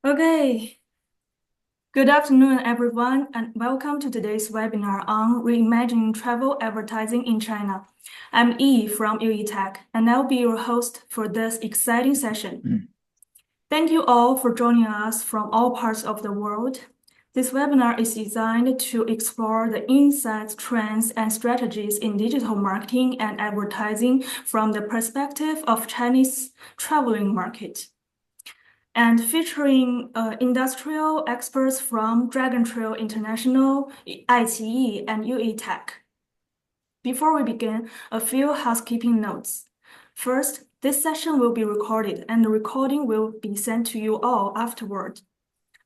Okay, good afternoon, everyone, and welcome to today's webinar on reimagining travel advertising in China. I'm Yi from YOYI Tech, and I'll be your host for this exciting session. Thank you all for joining us from all parts of the world. This webinar is designed to explore the insights, trends, and strategies in digital marketing and advertising from the perspective of Chinese traveling market, and featuring industrial experts from Dragon Trail International, iQIYI, and YOYI Tech. Before we begin, a few housekeeping notes. First, this session will be recorded, and the recording will be sent to you all afterward.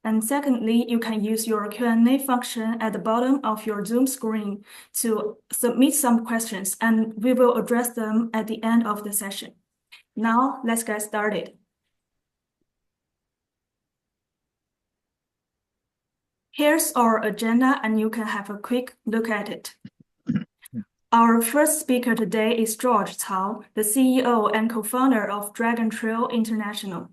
And secondly, you can use your Q&A function at the bottom of your Zoom screen to submit some questions, and we will address them at the end of the session. Now, let's get started. Here's our agenda, and you can have a quick look at it. Our first speaker today is George Cao, the CEO and co-founder of Dragon Trail International.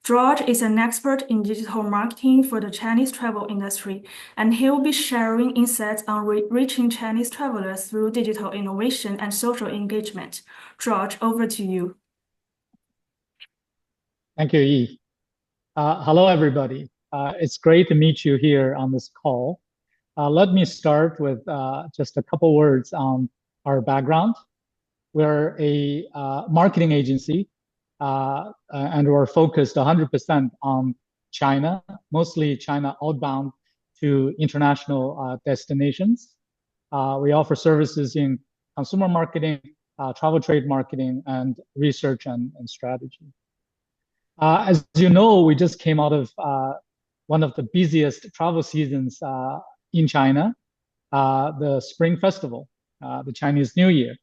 George is an expert in digital marketing for the Chinese travel industry, and he will be sharing insights on reaching Chinese travelers through digital innovation and social engagement. George, over to you. Thank you, Yi. Hello, everybody. It's great to meet you here on this call. Let me start with just a couple words on our background. We're a marketing agency, and we're focused 100% on China, mostly China outbound to international destinations. We offer services in consumer marketing, travel trade marketing, and research and strategy. As you know, we just came out of one of the busiest travel seasons in China, the Spring Festival, the Chinese New Year.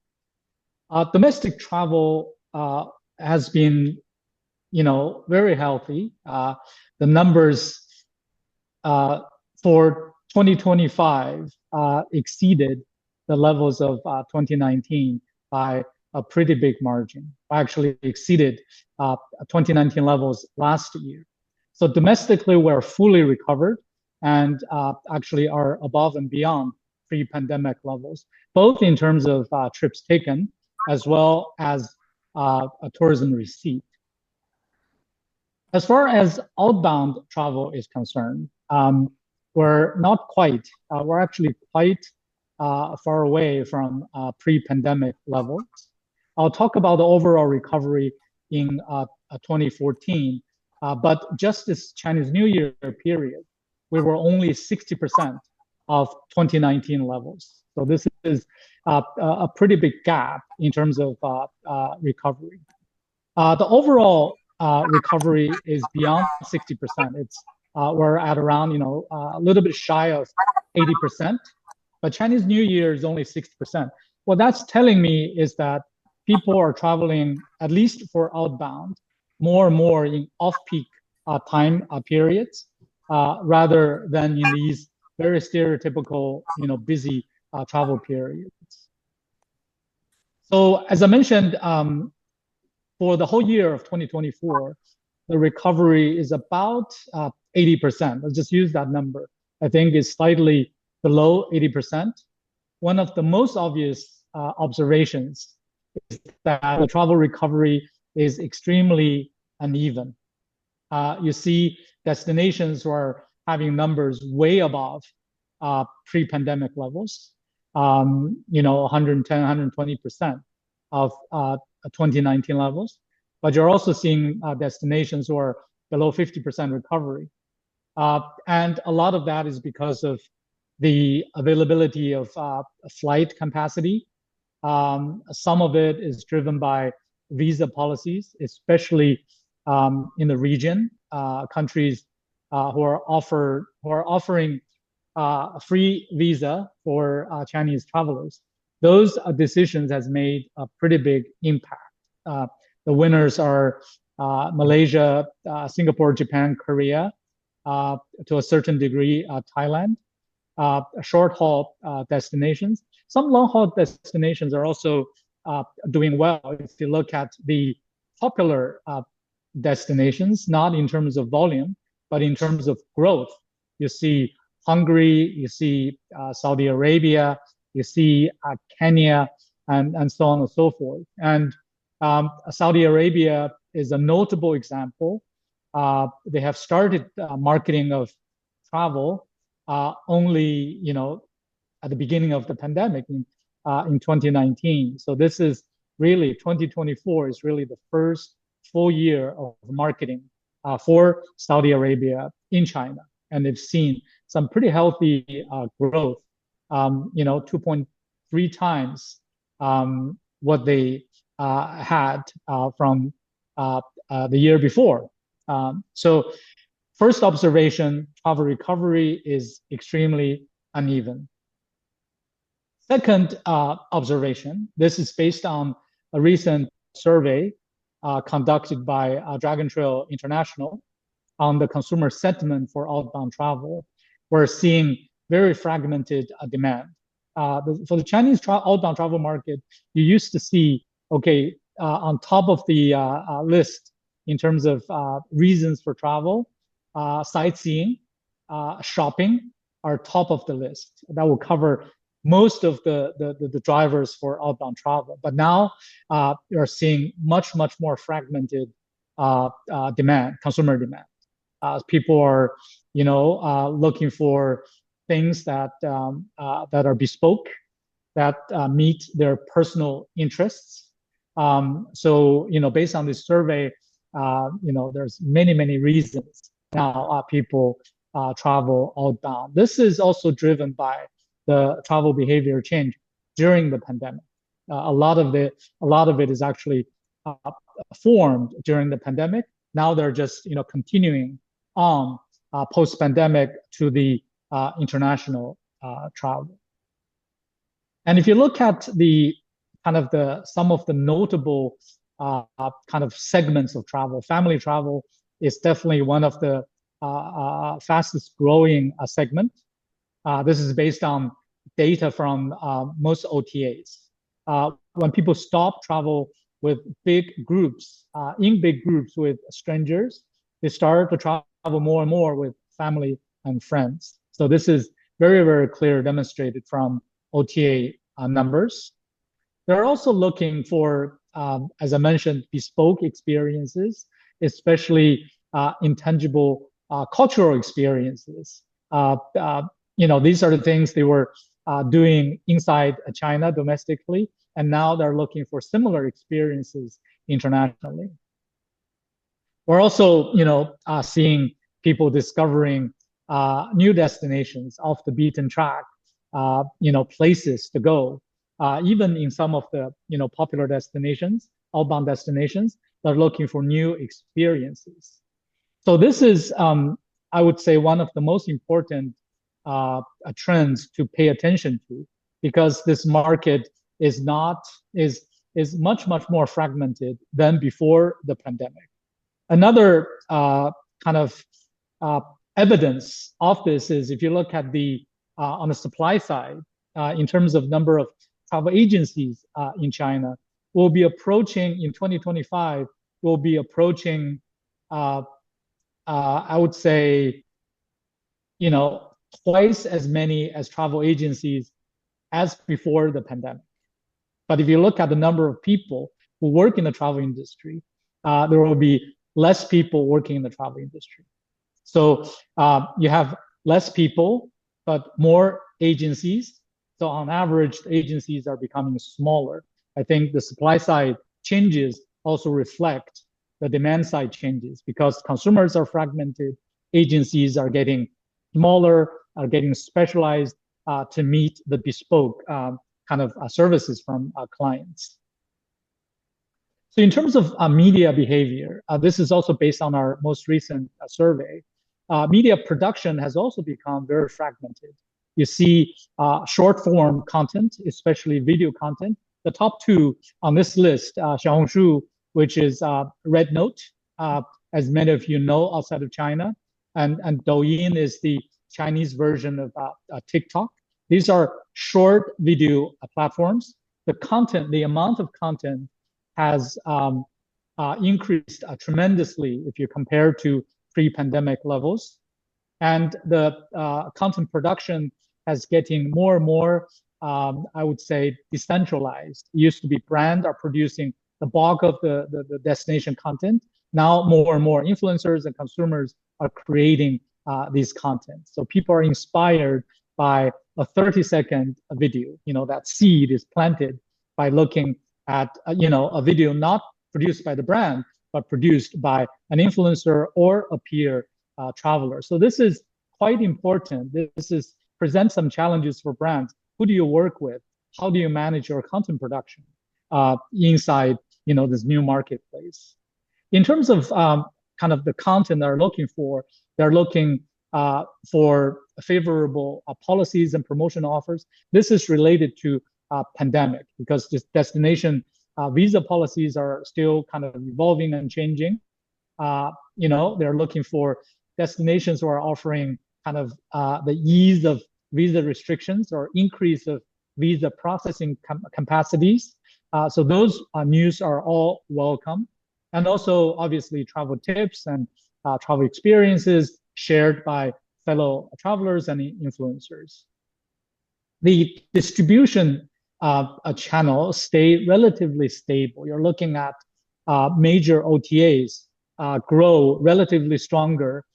Domestic travel has been, very healthy. The numbers for 2025 exceeded the levels of 2019 by a pretty big margin. Actually exceeded 2019 levels last year. So domestically, we're fully recovered and actually are above and beyond pre-pandemic levels, both in terms of trips taken as well as a tourism receipt. As far as outbound travel is concerned, we're not quite, we're actually quite far away from pre-pandemic levels. I'll talk about the overall recovery in 2014, but just this Chinese New Year period, we were only 60% of 2019 levels. So this is a pretty big gap in terms of recovery. The overall recovery is beyond 60%. We're at around, a little bit shy of 80%, but Chinese New Year is only 60%. What that's telling me is that people are traveling, at least for outbound, more and more in off-peak time periods, rather than in these very stereotypical, busy travel periods. So as I mentioned, for the whole year of 2024, the recovery is about 80%. Let's just use that number. I think it's slightly below 80%. One of the most obvious observations is that the travel recovery is extremely uneven. You see destinations who are having numbers way above pre-pandemic levels, 110, 120% of 2019 levels. But you're also seeing destinations who are below 50% recovery. And a lot of that is because of the availability of flight capacity. Some of it is driven by visa policies, especially in the region, countries who are offering a free visa for Chinese travelers. Those decisions has made a pretty big impact. The winners are Malaysia, Singapore, Japan, Korea, to a certain degree, Thailand, short haul destinations. Some long haul destinations are also doing well. If you look at the popular destinations, not in terms of volume, but in terms of growth, you see Hungary, you see Saudi Arabia, you see Kenya, and so on and so forth. And Saudi Arabia is a notable example. They have started marketing of travel only, at the beginning of the pandemic in 2019. So this is really 2024 is really the first full year of marketing for Saudi Arabia in China, and they've seen some pretty healthy growth. 2.3 times what they had from the year before. So first observation, travel recovery is extremely uneven. Second observation, this is based on a recent survey conducted by Dragon Trail International on the consumer sentiment for outbound travel. We're seeing very fragmented demand. For the Chinese outbound travel market, you used to see, on top of the list in terms of reasons for travel, sightseeing, shopping are top of the list. That will cover most of the drivers for outbound travel. But now you're seeing much more fragmented demand, consumer demand. People are, looking for things that are bespoke, that meet their personal interests. So, based on this survey, there's many reasons now people travel outbound. This is also driven by the travel behavior change during the pandemic. A lot of it is actually formed during the pandemic. Now they're just continuing on post-pandemic to the international travel. And if you look at the some of the notable kind of segments of travel, family travel is definitely one of the fastest growing segment. This is based on data from most OTAs. When people stop travel with big groups, in big groups with strangers, they start to travel more and more with family and friends. So this is very clear, demonstrated from OTA numbers. They're also looking for, as I mentioned, bespoke experiences, especially intangible cultural experiences. These are the things they were doing inside China domestically, and now they're looking for similar experiences internationally. We're also, seeing people discovering new destinations off the beaten track, places to go. Even in some of the, popular destinations, outbound destinations, they're looking for new experiences. So this is, I would say, one of the most important trends to pay attention to, because this market is much more fragmented than before the pandemic. Another kind of evidence of this is if you look at on the supply side, in terms of number of travel agencies in China, we'll be approaching in 2025. We'll be approaching, I would say, twice as many as travel agencies as before the pandemic. But if you look at the number of people who work in the travel industry, there will be less people working in the travel industry. So you have less people, but more agencies. So on average, the agencies are becoming smaller. I think the supply side changes also reflect the demand side changes, because consumers are fragmented, agencies are getting smaller, are getting specialized to meet the bespoke kind of services from clients. So in terms of media behavior, this is also based on our most recent survey. Media production has also become very fragmented. You see short form content, especially video content. The top two on this list, Xiaohongshu, which is rednote, as many of you know outside of China, and Douyin is the Chinese version of TikTok. These are short video platforms. The content, the amount of content has increased tremendously if you compare to pre-pandemic levels. And the content production has getting more and more, I would say, decentralized. It used to be brands are producing the bulk of the destination content. Now more and more influencers and consumers are creating these content. So people are inspired by a 30-second video. That seed is planted by looking at a video not produced by the brand, but produced by an influencer or a peer traveler. So this is quite important. This presents some challenges for brands. Who do you work with? How do you manage your content production inside this new marketplace? In terms of kind of the content they're looking for, they're looking for favorable policies and promotion offers. This is related to pandemic because this destination visa policies are still kind of evolving and changing. They're looking for destinations who are offering kind of the ease of visa restrictions or increase of visa processing capacities. So those news are all welcome. And also, obviously, travel tips and travel experiences shared by fellow travelers and influencers. The distribution channel stay relatively stable. You're looking at major OTAs grow relatively stronger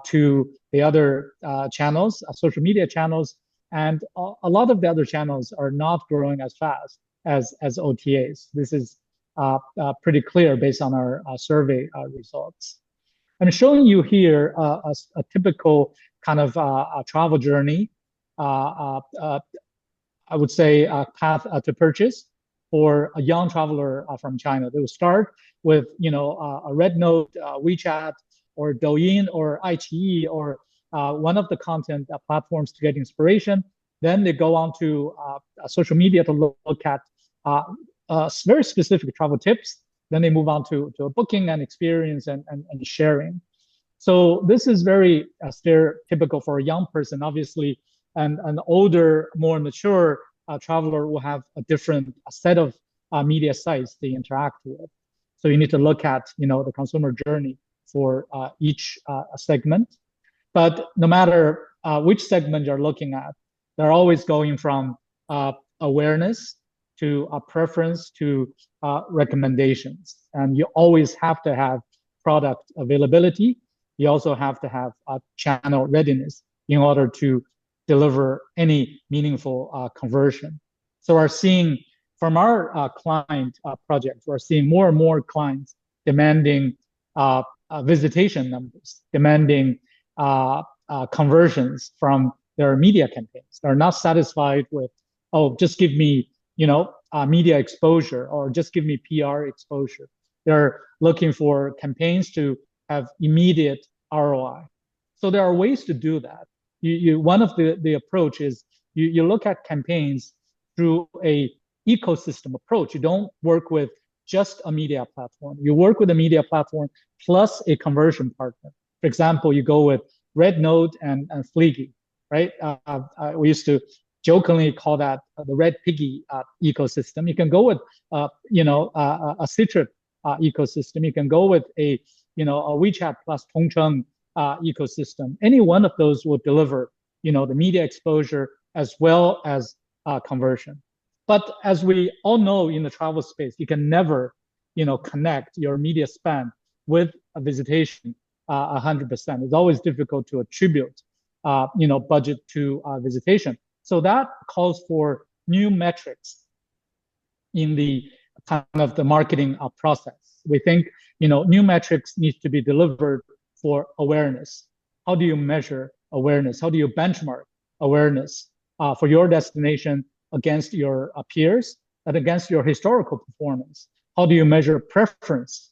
to the other channels, social media channels, and a lot of the other channels are not growing as fast as OTAs. This is pretty clear based on our survey results. I'm showing you here a typical kind of travel journey. I would say a path to purchase for a young traveler from China. They will start with a rednote, WeChat, or Douyin, or iQIYI, or one of the content platforms to get inspiration. Then they go on to social media to look at very specific travel tips. Then they move on to a booking and experience and sharing. So this is very stereotypical for a young person. Obviously, an older, more mature traveler will have a different set of media sites they interact with. So you need to look at the consumer journey for each segment. But no matter which segment you're looking at, they're always going from awareness to preference to recommendations. And you always have to have product availability. You also have to have channel readiness in order to deliver any meaningful conversion. So we're seeing from our client projects, we're seeing more and more clients demanding visitation numbers, demanding conversions from their media campaigns. They're not satisfied with, oh, just give me, media exposure or just give me PR exposure. They're looking for campaigns to have immediate ROI. So there are ways to do that. One of the approach is you look at campaigns through a ecosystem approach. You don't work with just a media platform. You work with a media platform plus a conversion partner. For example, you go with rednote and Fleegy, right? We used to jokingly call that the red piggy ecosystem. You can go with a Citrip ecosystem. You can go with a WeChat plus Tongcheng ecosystem. Any one of those will deliver the media exposure as well as conversion. But as we all know in the travel space, you can never connect your media spend with a visitation 100%. It's always difficult to attribute budget to visitation. So that calls for new metrics in the kind of the marketing process. We think new metrics need to be delivered for awareness. How do you measure awareness? How do you benchmark awareness for your destination against your peers and against your historical performance? How do you measure preference?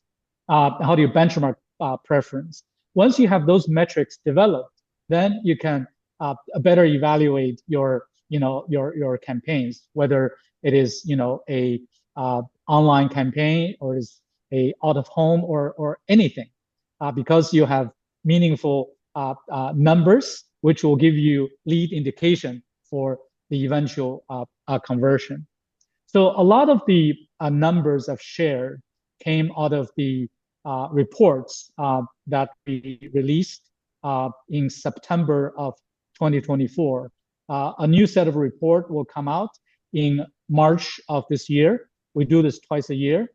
How do you benchmark preference? Once you have those metrics developed, then you can better evaluate your campaigns, whether it is a online campaign or is a out of home or anything, because you have meaningful numbers which will give you lead indication for the eventual conversion. So a lot of the numbers I've shared came out of the reports that we released in September of 2024. A new set of report will come out in March of this year. We do this twice a year.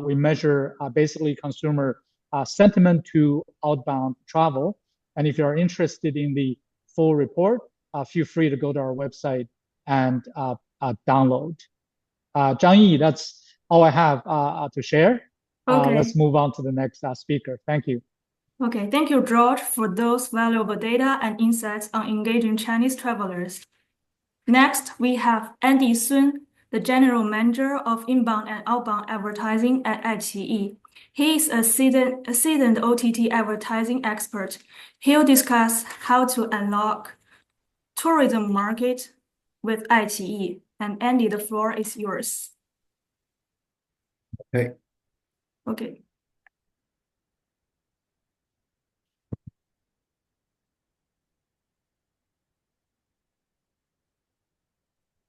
We measure basically consumer sentiment to outbound travel. And if you're interested in the full report, feel free to go to our website and download. Zhang Yi, that's all I have to share. Okay. Let's move on to the next speaker. Thank you. Okay, thank you, George, for those valuable data and insights on engaging Chinese travelers. Next, we have Andy Sun, the General Manager of Inbound and Outbound Advertising at iQIYI. He is a seasoned OTT advertising expert. He'll discuss how to unlock tourism market with iQIYI. And Andy, the floor is yours. Okay. Okay.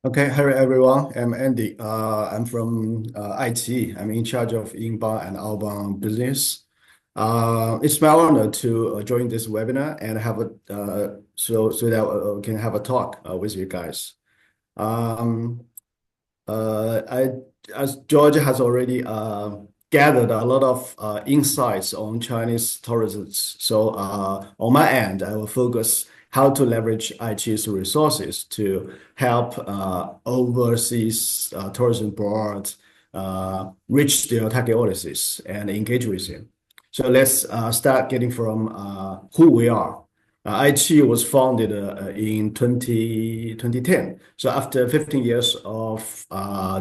Okay, hello everyone. I'm Andy. I'm from iQIYI. I'm in charge of inbound and outbound business. It's my honor to join this webinar and have a so that we can have a talk with you guys. As George has already gathered a lot of insights on Chinese tourism. So on my end, I will focus how to leverage iQIYI's resources to help overseas tourism boards reach their target audiences and engage with them. So let's start getting from who we are. iQIYI was founded in 2010. So after 15 years of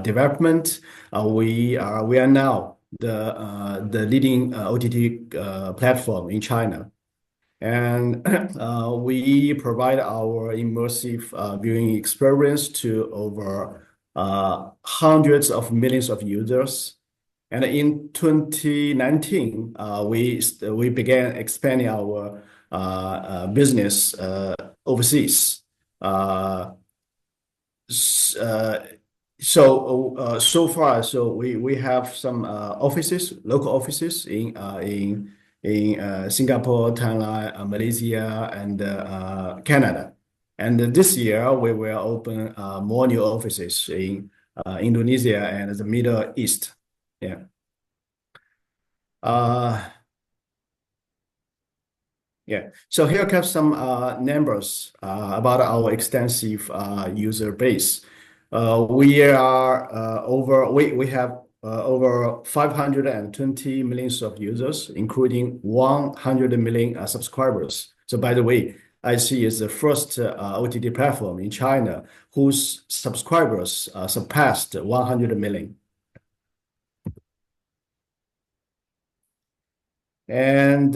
development, we are now the leading OTT platform in China. And we provide our immersive viewing experience to over hundreds of millions of users. And in 2019, we began expanding our business overseas. So far, we have some local offices in Singapore, Thailand, Malaysia, and Canada. And this year, we will open more new offices in Indonesia and the Middle East. Yeah. Yeah. So here comes some numbers about our extensive user base. We have over 520 million of users, including 100 million subscribers. So by the way, iQIYI is the first OTT platform in China whose subscribers surpassed 100 million. And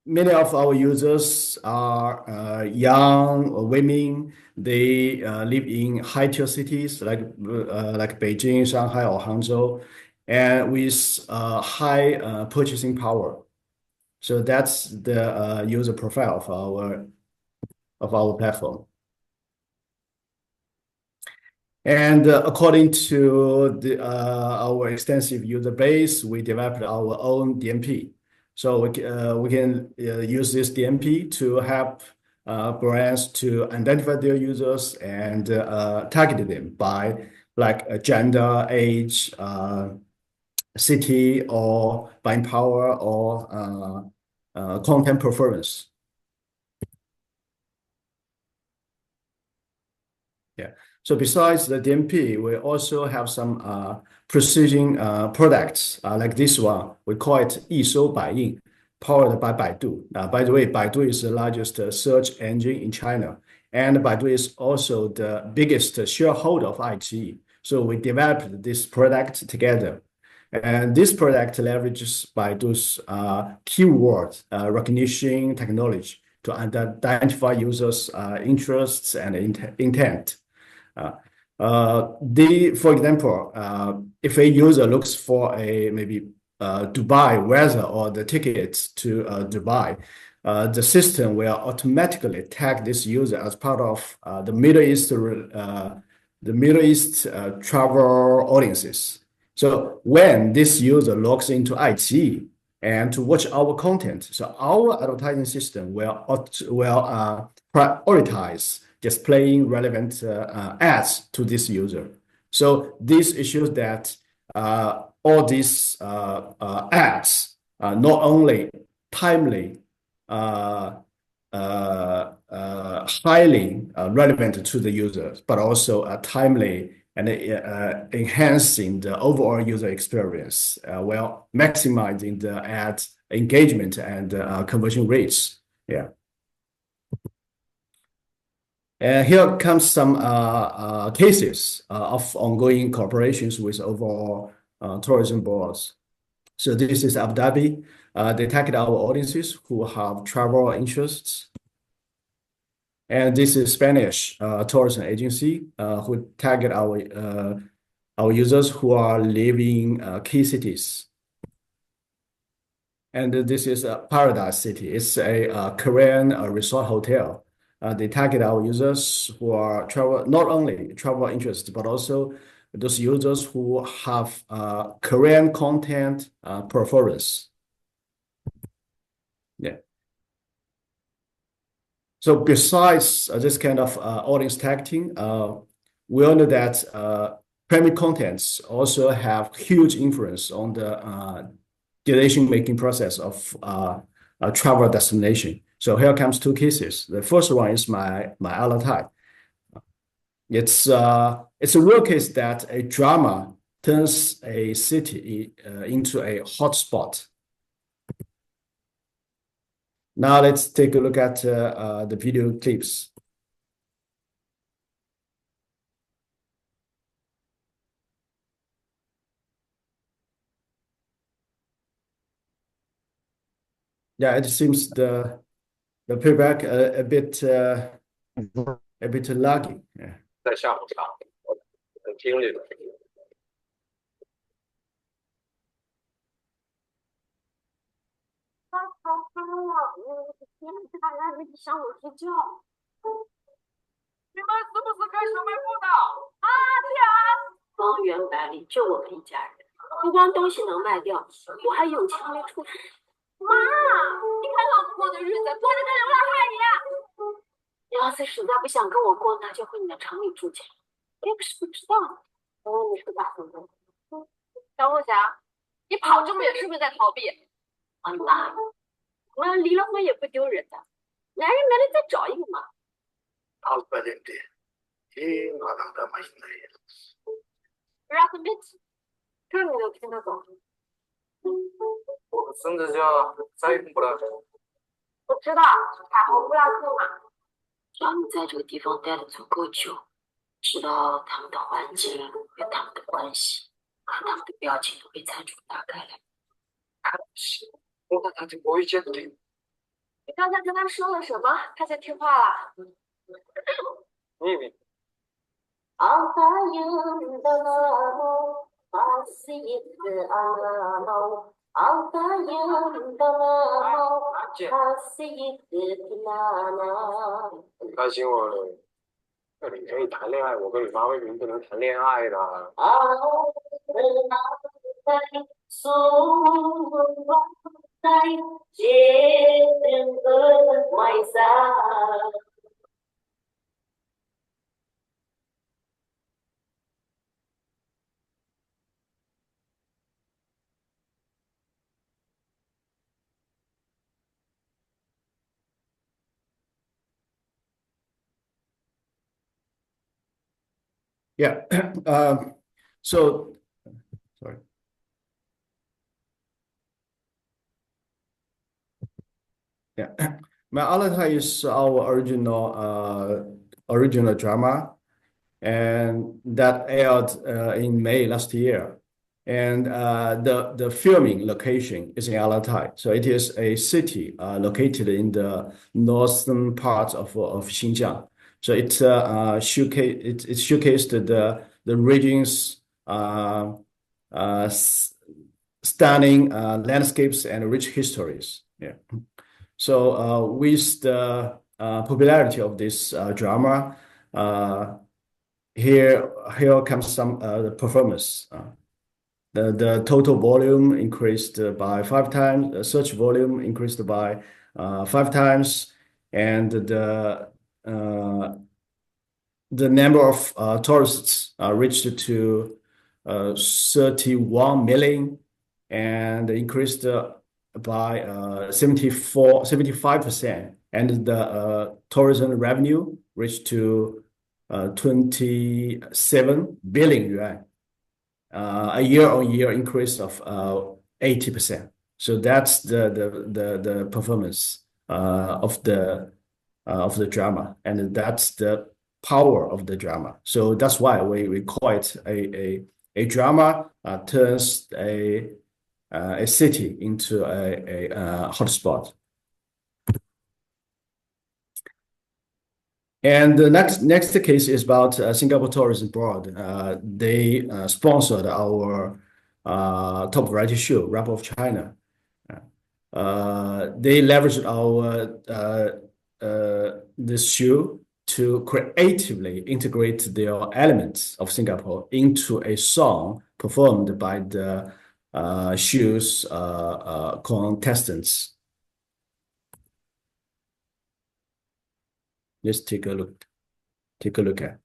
many of our users are young women. They live in high-tier cities like Beijing, Shanghai, or Hangzhou, and with high purchasing power. So that's the user profile of our platform. And according to our extensive user base, we developed our own DMP. So we can use this DMP to help brands to identify their users and target them by like gender, age, city, or buying power, or content preference. Yeah. So besides the DMP, we also have some precision products like this one. We call it Yishou Baiyin, powered by Baidu. By the way, Baidu is the largest search engine in China, and Baidu is also the biggest shareholder of iQIYI. So we developed this product together. And this product leverages Baidu's keyword recognition technology to identify users' interests and intent. For example, if a user looks for maybe Dubai weather or the tickets to Dubai, the system will automatically tag this user as part of the Middle East travel audiences. So when this user logs into iQIYI and to watch our content, so our advertising system will prioritize displaying relevant ads to this user. So this ensures that all these ads are not only timely, highly relevant to the users, but also timely and enhancing the overall user experience while maximizing the ad engagement and conversion rates. Yeah. And here comes some cases of ongoing cooperations with overall tourism boards. So this is Abu Dhabi. They target our audiences who have travel interests. And this is Spanish tourism agency who target our users who are living key cities. And this is Paradise City. It's a Korean resort hotel. They target our users who are not only travel interested, but also those users who have Korean content preference. Yeah. So besides this kind of audience targeting, we all know that premium contents also have huge influence on the decision-making process of a travel destination. So here comes two cases. The first one is my Alatai. It's a real case that a drama turns a city into a hotspot. Now let's take a look at the video clips. Yeah, it seems the playback a bit laggy. Yeah. 在下午茶，很听力的。好烦啊！天大来了，你想我睡觉？你们是不是开始卖货的？啊，对啊，方圆百里就我们一家人，不光东西能卖掉，我还有钱没处使。妈，你看老子过的日子，过着跟流浪汉一样。你要是实在不想跟我过，那就回你的城里住去。又不是不知道，你是个大混蛋。小凤霞，你跑这么远是不是在逃避？妈，我要离了婚也不丢人的，男人没了再找一个嘛。Alphabeti. İyi adamda makinayı. Bırak bit，这你都听得懂？我孙子叫塞洪布拉克。我知道，彩虹布拉克嘛。只要你在这个地方待的足够久，知道他们的环境与他们的关系，看他们的表情都被猜出大概来。我看他就不会见的。你刚才跟他说了什么？他才听话了。秘密。担心我了。那你可以谈恋爱，我跟你妈为什么不能谈恋爱呢？Yeah. So, sorry. Yeah. My Alatai is our original drama, and that aired in May last year. And the filming location is in Alatai. So it is a city located in the northern part of Xinjiang. So it showcased the region's stunning landscapes and rich histories. Yeah. So with the popularity of this drama, here comes some the performance. The total volume increased by 5 times. Search volume increased by 5 times, and the number of tourists reached to 31 million and increased by 75%, and the tourism revenue reached to 27 billion yuan, a year-on-year increase of 80%. So that's the performance of the drama, and that's the power of the drama. So that's why we call it a drama turns a city into a hotspot. And the next case is about Singapore Tourism Board. They sponsored our top variety show, Rap of China. They leveraged our this show to creatively integrate their elements of Singapore into a song performed by the show's contestants. Let's take a look at.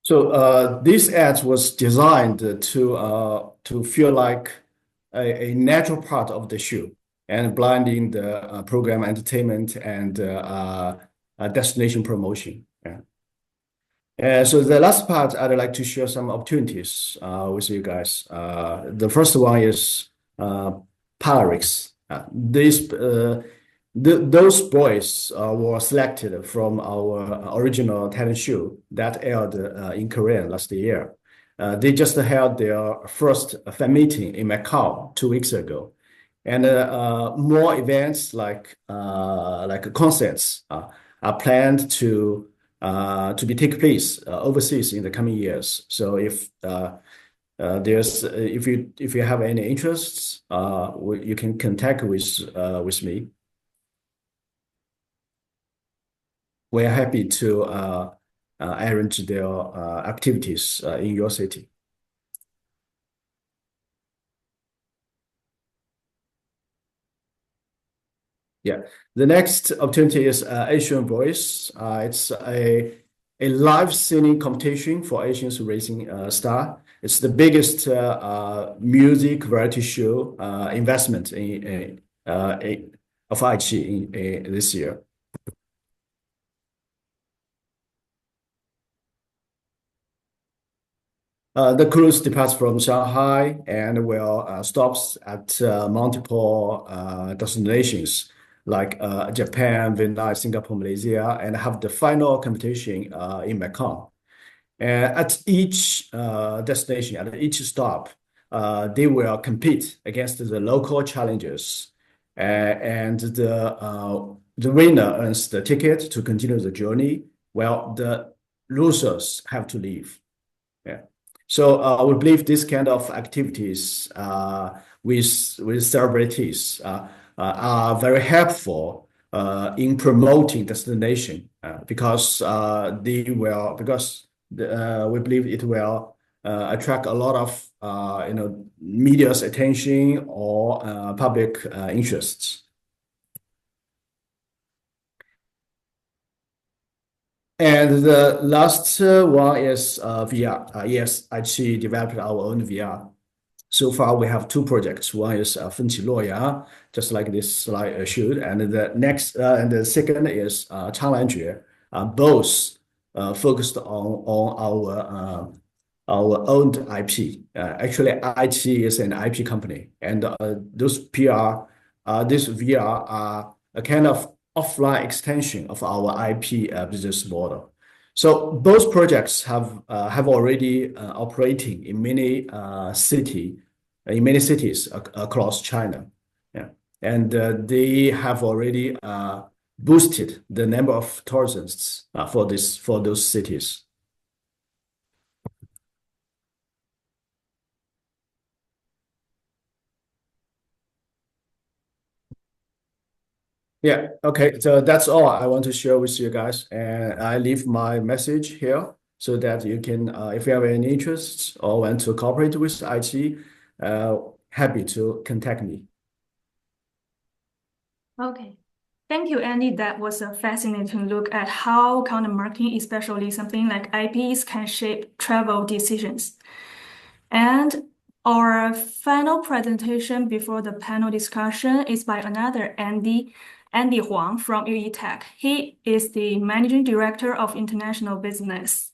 So this ad was designed to feel like a natural part of the show and blending the program entertainment and destination promotion. Yeah. So the last part, I'd like to share some opportunities with you guys. The first one is Palarix. Those boys were selected from our original talent show that aired in Korea last year. They just held their first fan meeting in Macau 2 weeks ago, and more events like concerts are planned to take place overseas in the coming years. So if you have any interests, you can contact with me. We are happy to arrange their activities in your city. Yeah, the next opportunity is Asian Voice. It's a live singing competition for Asians Rising Star. It's the biggest music variety show investment of iQIYI this year. The cruise departs from Shanghai and will stops at multiple destinations like Japan, Vietnam, Singapore, Malaysia, and have the final competition in Macau. At each destination, at each stop, they will compete against the local challengers, and the winner earns the ticket to continue the journey, while the losers have to leave. Yeah. So we believe this kind of activities with celebrities are very helpful in promoting destination because we believe it will attract a lot of media's attention or public interests. And the last one is VR. Yes, iQIYI developed our own VR. So far, we have two projects. One is 奋起洛阳, just like this slide showed, and the second is 苍兰诀. Both focused on our own IP. Actually, iQIYI is an IP company, and those this VR are a kind of offline extension of our IP business model. So both projects have already operating in many cities across China. Yeah, and they have already boosted the number of tourists for those cities. Yeah, okay. So that's all I want to share with you guys. And I leave my message here so that you can, if you have any interests or want to cooperate with iQIYI, happy to contact me. Okay. Thank you, Andy. That was a fascinating look at how content marketing, especially something like IPs, can shape travel decisions. And our final presentation before the panel discussion is by another Andy Huang from YOYI Tech. He is the Managing Director of International Business.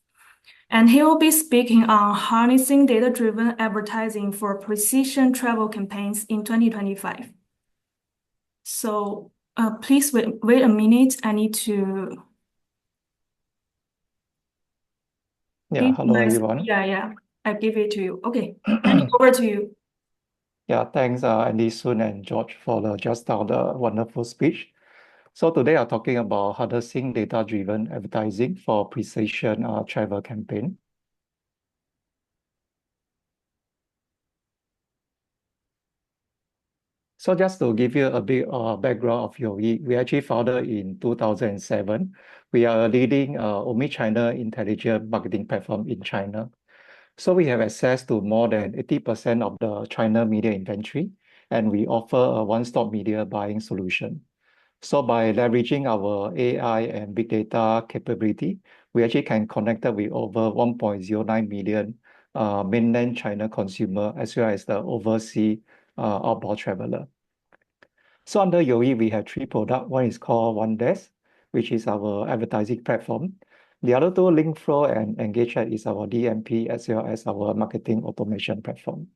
And he will be speaking on harnessing data-driven advertising for precision travel campaigns in 2025. So please wait a minute. I need to. Yeah, hello everyone. Yeah. I give it to you. Okay, over to you. Yeah, thanks Andy, Sun, and George for just now the wonderful speech. So today I'm talking about harnessing data-driven advertising for precision travel campaign. So just to give you a bit background of YOYI, we actually founded in 2007. We are a leading omni-channel intelligent marketing platform in China. So we have access to more than 80% of the China media inventory, and we offer a one-stop media buying solution. So by leveraging our AI and big data capability, we actually can connect with over 1.09 million mainland China consumer as well as the overseas outbound traveler. So under YOYI, we have three products. One is called One Desk, which is our advertising platform. The other two, Link Flow and Engage Ad, is our DMP as well as our marketing automation platform.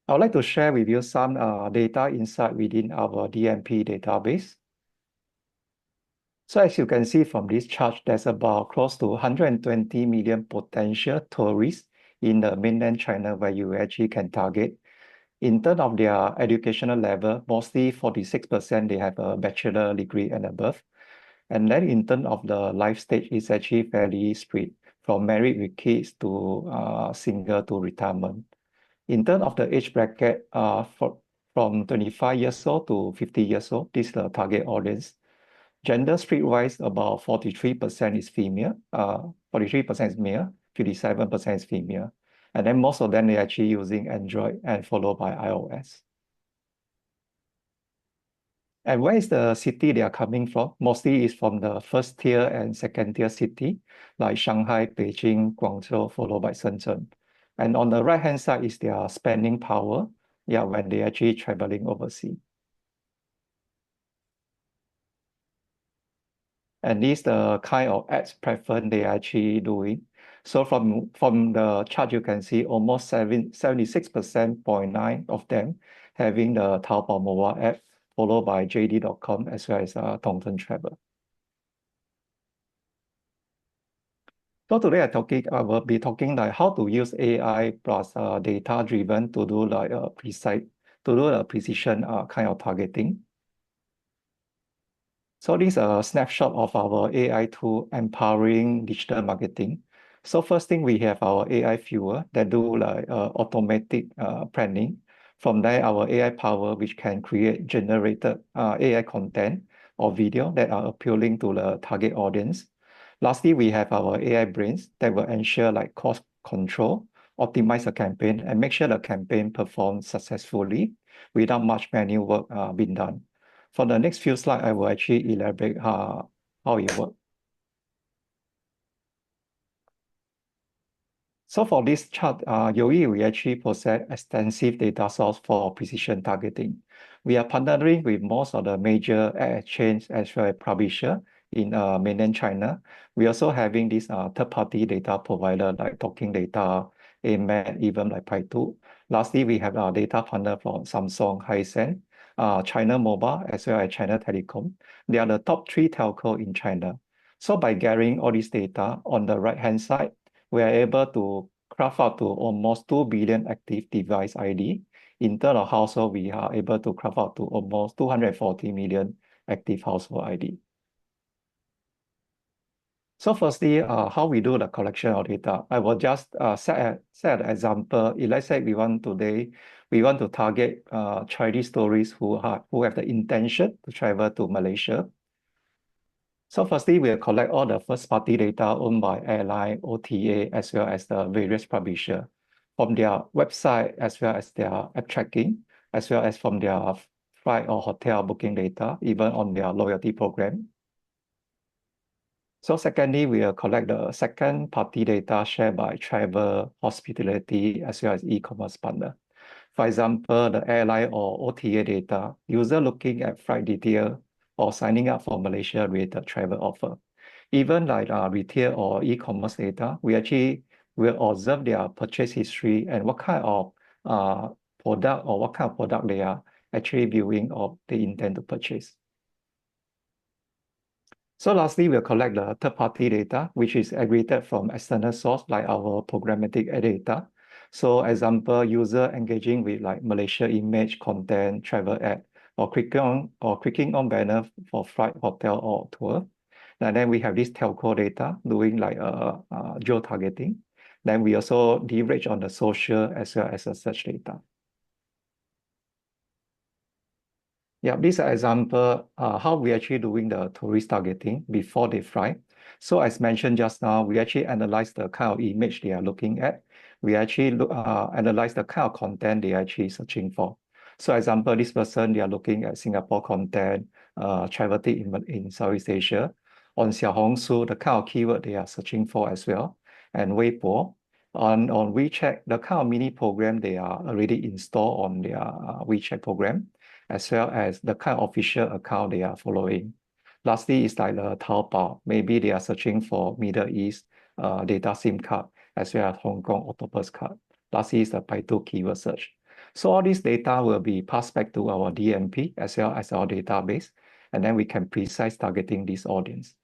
I would like to share with you some data insight within our DMP database. So as you can see from this chart, there's about close to 120 million potential tourists in the mainland China where you actually can target. In terms of their educational level, mostly 46% they have a bachelor degree and above. And then in terms of the life stage, it's actually fairly split from married with kids to single to retirement. In terms of the age bracket, from 25 years old to 50 years old, this is the target audience. Gender split-wise, about 43% is female, 43% is male, 57% is female. And then most of them, they're actually using Android and followed by iOS. And where is the city they are coming from? Mostly is from the first tier and second tier city, like Shanghai, Beijing, Guangzhou, followed by Shenzhen. And on the right-hand side is their spending power, when they're actually traveling overseas. And this is the kind of ads preference they are actually doing. So from the chart, you can see almost 76.9% of them having the Taobao mobile app, followed by JD.com as well as Tongzhen Travel. So today I will be talking like how to use AI plus data driven to do like a precision kind of targeting. So this is a snapshot of our AI tool empowering digital marketing. So first thing, we have our AI fuel that do like automatic planning. From there, our AI power, which can create generated AI content or video that are appealing to the target audience. Lastly, we have our AI brains that will ensure like cost control, optimize the campaign, and make sure the campaign performs successfully without much manual work being done. For the next few slides, I will actually elaborate how it works. So for this chart, YOYI, we actually possess extensive data source for precision targeting. We are partnering with most of the major ad exchange as well as publisher in mainland China. We also having this third-party data provider like Talking Data, AMAT, even like Baidu. Lastly, we have our data partner from Samsung, Hisense, China Mobile, as well as China Telecom. They are the top 3 telco in China. So by gathering all this data on the right-hand side, we are able to craft out to almost 2 billion active device ID. In terms of household, we are able to craft out to almost 240 million active household ID. So firstly, how we do the collection of data. I will just set an example. If let's say we want to target Chinese tourists who have the intention to travel to Malaysia. So firstly, we'll collect all the first-party data owned by airline, OTA, as well as the various publisher from their website, as well as their app tracking, as well as from their flight or hotel booking data, even on their loyalty program. So secondly, we'll collect the second-party data shared by travel, hospitality, as well as e-commerce partner. For example, the airline or OTA data, user looking at flight detail, or signing up for Malaysia-related travel offer. Even like retail or e-commerce data, we actually will observe their purchase history and what kind of product or what kind of product they are actually viewing or they intend to purchase. So lastly, we'll collect the third-party data, which is aggregated from external source like our programmatic ad data. So example, user engaging with like Malaysia image, content, travel ad, or clicking on banner for flight, hotel, or tour. And then we have this telco data doing like geo-targeting. Then we also leverage on the social as well as the search data. Yeah, this example, how we actually doing the tourist targeting before they fly. So as mentioned just now, we actually analyze the kind of image they are looking at. We actually analyze the kind of content they are actually searching for. So example, this person, they are looking at Singapore content, travel tip in Southeast Asia. On Xiaohongshu, the kind of keyword they are searching for as well. And Weibo, on WeChat, the kind of mini program they are already installed on their WeChat program, as well as the kind of official account they are following. Lastly, is like the Taobao. Maybe they are searching for Middle East data SIM card, as well as Hong Kong octopus card. Lastly is the Baidu keyword search. So all this data will be passed back to our DMP as well as our database, and then we can precise targeting this audience.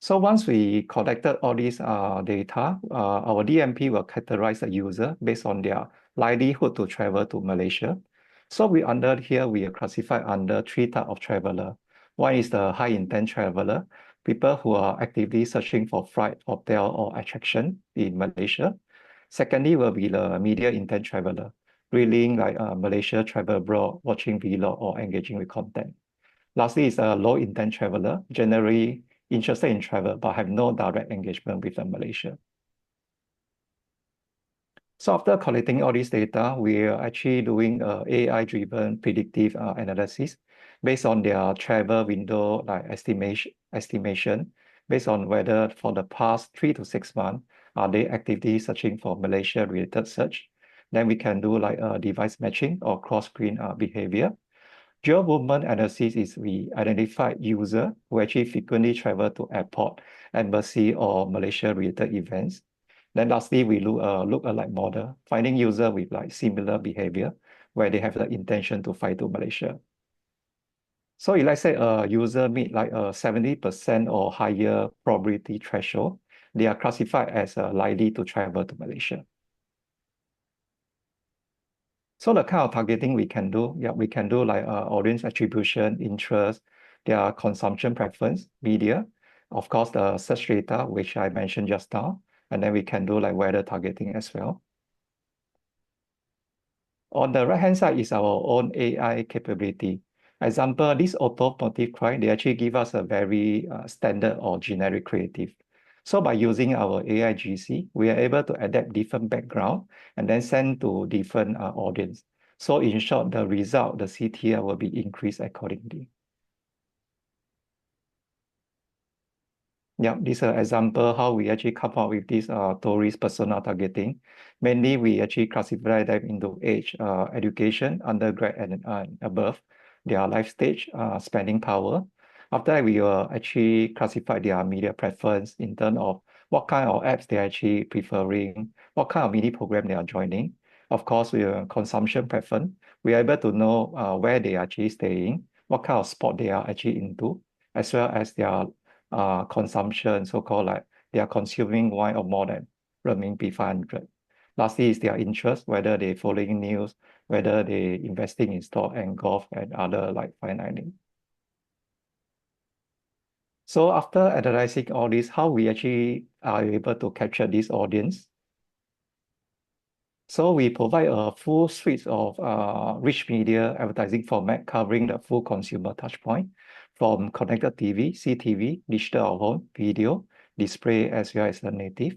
So once we collected all these data, our DMP will categorize the user based on their likelihood to travel to Malaysia. So we are classified under 3 types of traveler. One is the high intent traveler, people who are actively searching for flight, hotel, or attraction in Malaysia. Secondly will be the media intent traveler, reading like Malaysia travel abroad, watching vlog, or engaging with content. Lastly is a low intent traveler, generally interested in travel but have no direct engagement with Malaysia. So after collecting all this data, we are actually doing AI-driven predictive analysis based on their travel window like estimation, based on whether for the past 3 to 6 months, are they actively searching for Malaysia-related search. Then we can do like device matching or cross-screen behavior. Geo-movement analysis is we identify user who actually frequently travel to airport, embassy, or Malaysia-related events. Then lastly, we look alike model, finding user with like similar behavior where they have the intention to fly to Malaysia. So if let's say a user meet like a 70% or higher probability threshold, they are classified as likely to travel to Malaysia. So the kind of targeting we can do, we can do like audience attribution, interest, their consumption preference, media, of course, the search data, which I mentioned just now, and then we can do like weather targeting as well. On the right-hand side is our own AI capability. Example, this automotive client, they actually give us a very standard or generic creative. So by using our AI GC, we are able to adapt different background and then send to different audience. So in short, the result, the CTR will be increased accordingly. Yeah, this is an example how we actually come up with this tourist persona targeting. Mainly, we actually classify them into age, education, undergrad and above, their life stage, spending power. After that, we will actually classify their media preference in terms of what kind of apps they're actually preferring, what kind of mini program they are joining. Of course, we consumption preference. We are able to know where they are actually staying, what kind of sport they are actually into, as well as their consumption, so-called like they are consuming wine or more than renminbi 500. Lastly is their interest, whether they following news, whether they investing in stock and golf and other like fine dining. So after analyzing all this, how we actually are able to capture this audience? So we provide a full suite of rich media advertising format covering the full consumer touchpoint from connected TV, CTV, digital out-of-home, video, display, as well as the native.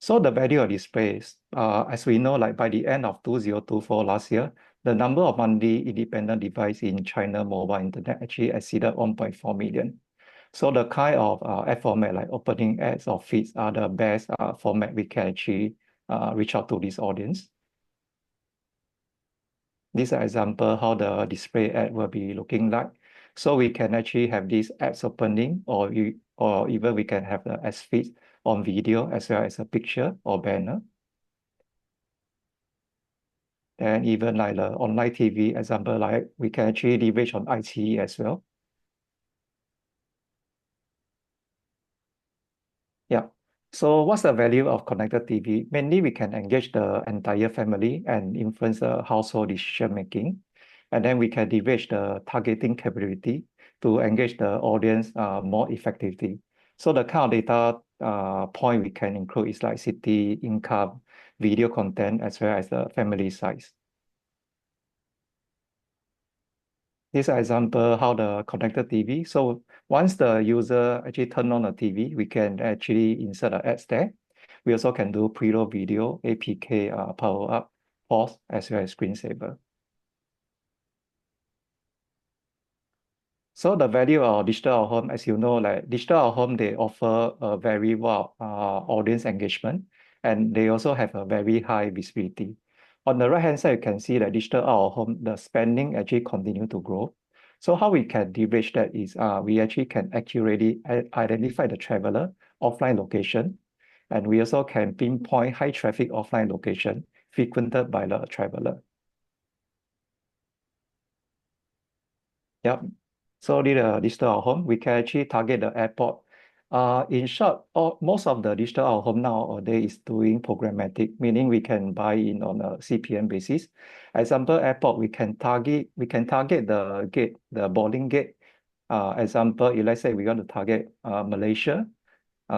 So the value of displays, as we know, like by the end of 2024 last year, the number of monthly independent devices in China mobile internet actually exceeded 1.4 million. So the kind of ad format like opening ads or feeds are the best format we can actually reach out to this audience. This is an example how the display ad will be looking like. So we can actually have these ads opening, or even we can have the ads feed on video as well as a picture or banner. And even like the online TV example, like we can actually leverage on iQIYI as well. Yeah. So what's the value of connected TV? Mainly, we can engage the entire family and influence the household decision making. And then we can leverage the targeting capability to engage the audience more effectively. So the kind of data point we can include is like city, income, video content, as well as the family size. This is an example how the connected TV. So once the user actually turn on the TV, we can actually insert an ads there. We also can do preload video, APK, power up, pause, as well as screensaver. So the value of digital out-of-home, as you know, like digital out-of-home, they offer a very well audience engagement, and they also have a very high visibility. On the right-hand side, you can see that digital out-of-home, the spending actually continue to grow. So how we can leverage that is we actually can accurately identify the traveler offline location, and we also can pinpoint high traffic offline location frequented by the traveler. Yep. So the digital out-of-home, we can actually target the airport. In short, most of the digital out-of-home nowadays is doing programmatic, meaning we can buy in on a CPM basis. Example, airport, we can target the gate, the boarding gate. Example, if let's say we want to target Malaysia,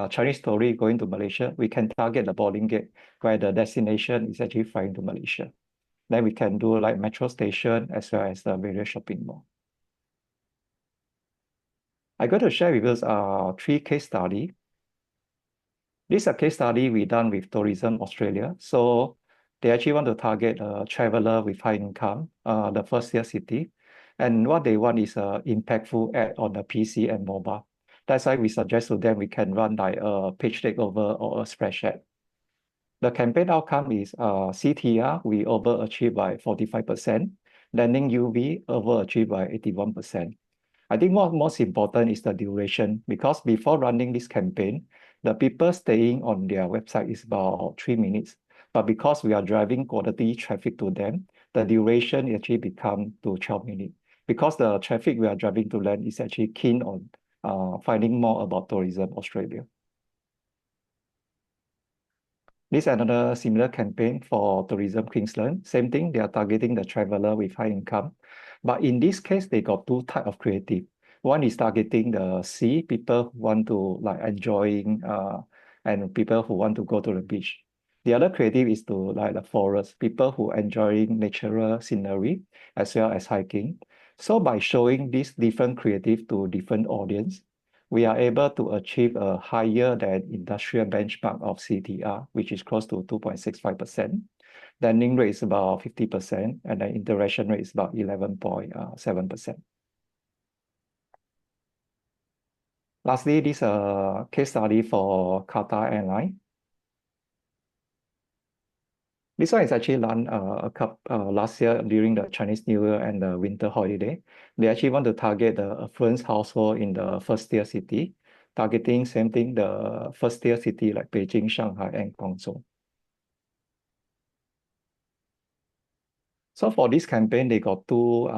Chinese tourist going to Malaysia, we can target the boarding gate where the destination is actually flying to Malaysia. Then we can do like metro station as well as the various shopping mall. I'm going to share with us 3 case study. This is a case study we done with Tourism Australia. So they actually want to target a traveler with high income, the first tier city. And what they want is an impactful ad on the PC and mobile. That's why we suggest to them we can run like a page takeover or a splash ad. The campaign outcome is CTR, we overachieved by 45%, landing UV overachieved by 81%. I think what most important is the duration, because before running this campaign, the people staying on their website is about 3 minutes. But because we are driving quality traffic to them, the duration actually become to 12 minutes. Because the traffic we are driving to them is actually keen on finding more about Tourism Australia. This is another similar campaign for Tourism Queensland. Same thing, they are targeting the traveler with high income. But in this case, they got 2 types of creative. One is targeting the sea, people who want to like enjoying and people who want to go to the beach. The other creative is to like the forest, people who enjoying natural scenery as well as hiking. So by showing this different creative to different audience, we are able to achieve a higher than industrial benchmark of CTR, which is close to 2.65%. Landing rate is about 50%, and the interaction rate is about 11.7%. Lastly, this case study for Qatar Airline. This one is actually run last year during the Chinese New Year and the winter holiday. They actually want to target the affluent household in the first tier city, targeting same thing, the first tier city like Beijing, Shanghai, and Guangzhou. So for this campaign, they got two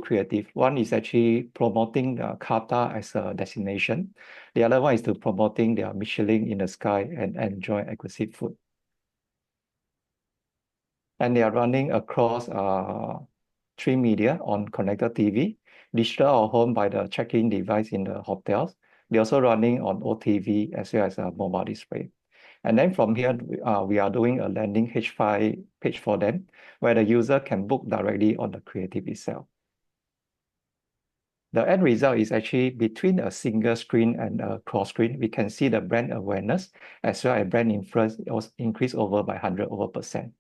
creative. One is actually promoting Qatar as a destination. The other one is to promoting their Michelin in the sky and enjoy exquisite food. And they are running across three media on connected TV, digital or home by the check-in device in the hotels. They're also running on OTV as well as a mobile display. And then from here, we are doing a landing H5 page for them, where the user can book directly on the creative itself. The end result is actually between a single screen and a cross screen, we can see the brand awareness as well as brand influence was increased over by 100%.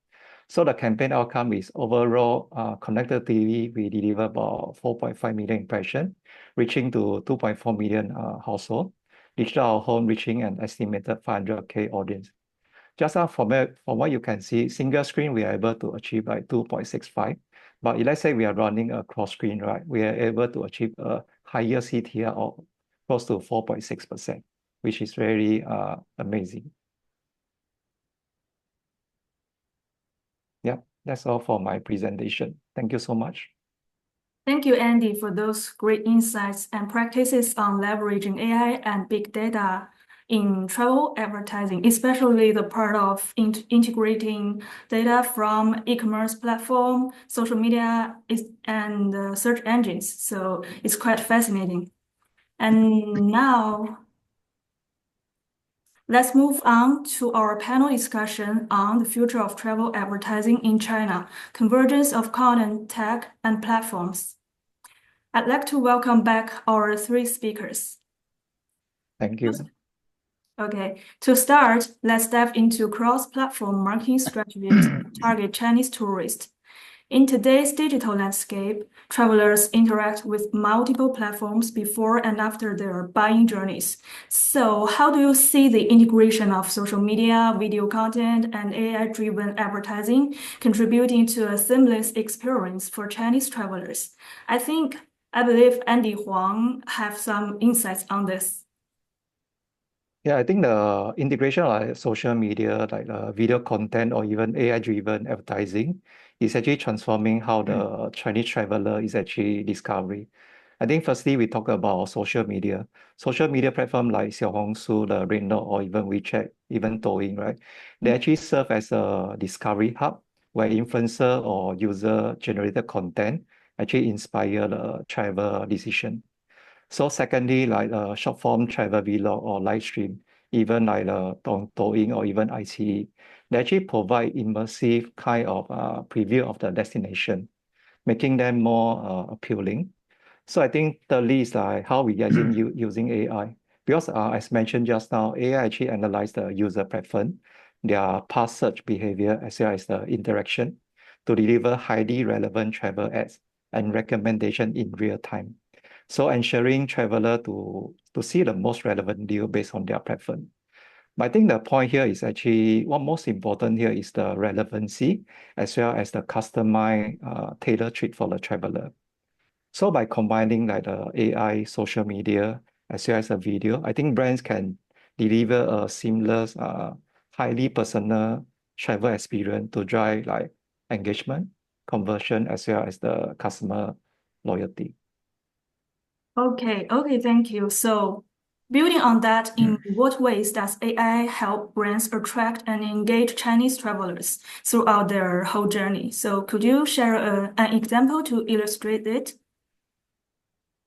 So the campaign outcome is overall connected TV, we deliver about 4.5 million impressions, reaching to 2.4 million households. Digital home reaching an estimated 500K audience. Just from what you can see, single screen, we are able to achieve like 2.65. But let's say we are running a cross screen, right? We are able to achieve a higher CTR of close to 4.6%, which is very amazing. Yeah, that's all for my presentation. Thank you so much. Thank you, Andy, for those great insights and practices on leveraging AI and big data in travel advertising, especially the part of integrating data from e-commerce platform, social media, and search engines. So it's quite fascinating. And now, let's move on to our panel discussion on the future of travel advertising in China, convergence of content, tech, and platforms. I'd like to welcome back our three speakers. Thank you. Okay, to start, let's dive into cross-platform marketing strategies to target Chinese tourists. In today's digital landscape, travelers interact with multiple platforms before and after their buying journeys. So how do you see the integration of social media, video content, and AI-driven advertising contributing to a seamless experience for Chinese travelers? I believe Andy Huang have some insights on this. Yeah, I think the integration of like social media, like video content or even AI-driven advertising is actually transforming how the Chinese traveler is actually discovering. I think firstly, we talk about social media. Social media platform like Xiaohongshu, the rednote, or even WeChat, even Douyin, right? They actually serve as a discovery hub where influencer or user-generated content actually inspire the travel decision. So secondly, like short form travel vlog or live stream, even like Douyin or even iQIYI, they actually provide immersive kind of preview of the destination, making them more appealing. So I think thirdly is like how we are using AI. Because as mentioned just now, AI actually analyze the user preference, their past search behavior, as well as the interaction to deliver highly relevant travel ads and recommendation in real time. So ensuring traveler to see the most relevant deal based on their preference. But I think the point here is actually what most important here is the relevancy as well as the customized tailor treat for the traveler. So by combining like the AI, social media, as well as a video, I think brands can deliver a seamless, highly personal travel experience to drive like engagement, conversion, as well as the customer loyalty. Okay, thank you. So building on that, in what ways does AI help brands attract and engage Chinese travelers throughout their whole journey? So could you share an example to illustrate it?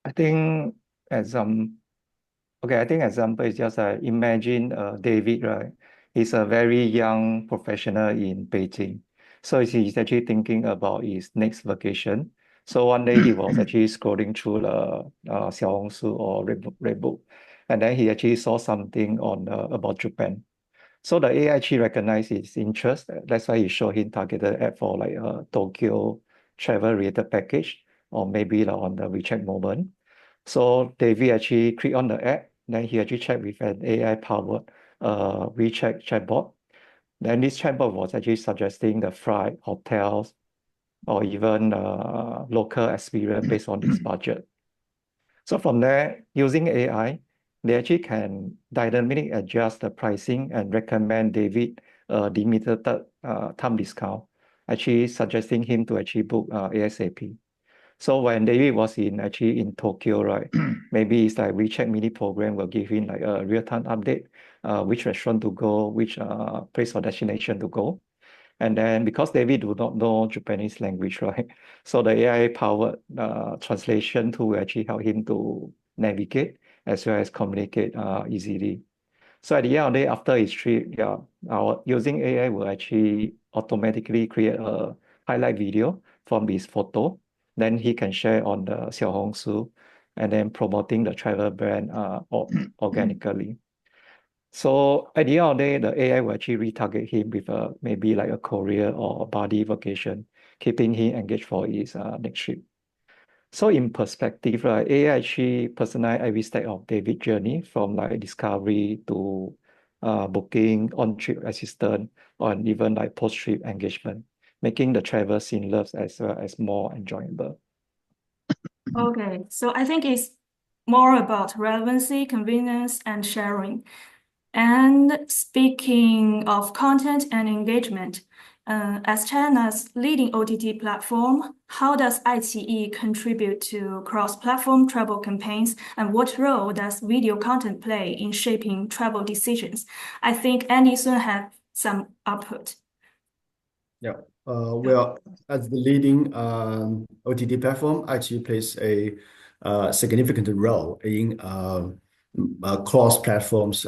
I think example is just imagine David, right? He's a very young professional in Beijing. So he's actually thinking about his next vacation. So one day he was actually scrolling through the Xiaohongshu or Redbook, and then he actually saw something on about Japan. So the AI actually recognized his interest. That's why he showed him targeted ad for like a Tokyo travel related package, or maybe like on the WeChat moment. So David actually click on the app, then he actually checked with an AI-powered WeChat chatbot. Then this chatbot was actually suggesting the flight, hotels, or even local experience based on his budget. So from there, using AI, they actually can dynamically adjust the pricing and recommend David a limited time discount, actually suggesting him to actually book ASAP. So when David was actually in Tokyo, right, maybe it's like WeChat mini program will give him like a real-time update, which restaurant to go, which place or destination to go. And then because David do not know Japanese language, right? So the AI-powered translation tool will actually help him to navigate as well as communicate easily. So at the end of the day, after his trip, yeah, our using AI will actually automatically create a highlight video from his photo. Then he can share on the Xiaohongshu and then promoting the travel brand organically. So at the end of the day, the AI will actually retarget him with maybe like a career or a buddy vacation, keeping him engaged for his next trip. So in perspective, right, AI actually personalize every step of David's journey from like discovery to booking, on-trip assistant, or even like post-trip engagement, making the travel seamless as well as more enjoyable. Okay, so I think it's more about relevancy, convenience, and sharing. And speaking of content and engagement, as China's leading OTT platform, how does iQIYI contribute to cross-platform travel campaigns, and what role does video content play in shaping travel decisions? I think Andy soon have some output. Yeah. Well, as the leading OTT platform, iQIYI plays a significant role in cross-platforms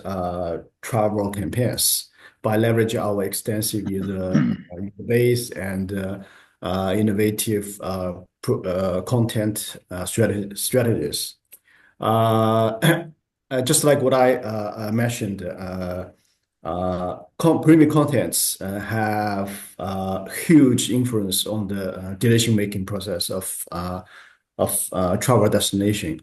travel campaigns by leveraging our extensive user base and innovative content strategies. Just like what I mentioned, premium contents have huge influence on the decision-making process of travel destination.